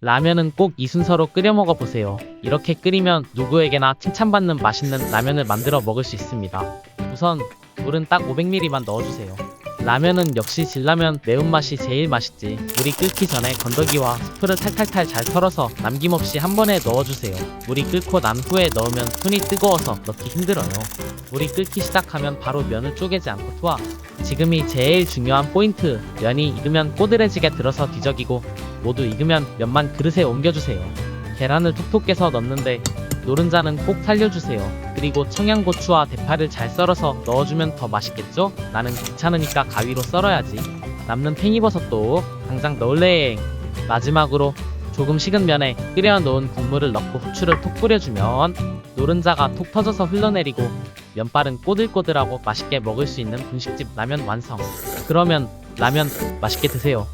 라면은 꼭 이 순서로 끓여 먹어보세요. 이렇게 끓이면 누구에게나 칭찬받는 맛있는 라면을 만들어 먹을 수 있습니다. 우선 물은 딱 500ml만 넣어주세요. 라면은 역시 진라면 매운맛이 제일 맛있지. 물이 끓기 전에 건더기와 스프를 탈탈탈 잘 털어서 남김없이 한 번에 넣어주세요. 물이 끓고 난 후에 넣으면 손이 뜨거워서 넣기 힘들어요. 물이 끓기 시작하면 바로 면을 쪼개지 않고 투하. 지금이 제일 중요한 포인트. 면이 익으면 꼬들해지게 들어서 뒤적이고 모두 익으면 면만 그릇에 옮겨주세요. 계란을 톡톡 깨서 넣는데 노른자는 꼭 살려주세요. 그리고 청양고추와 대파를 잘 썰어서 넣어주면 더 맛있겠죠? 나는 귀찮으니까 가위로 썰어야지. 남는 팽이버섯도 당장 넣을래. 마지막으로 조금 식은 면에 끓여놓은 국물을 넣고 후추를 톡 뿌려주면 노른자가 톡 터져서 흘러내리고 면발은 꼬들꼬들하고 맛있게 먹을 수 있는 분식집 라면 완성. 그러면 라면 맛있게 드세요.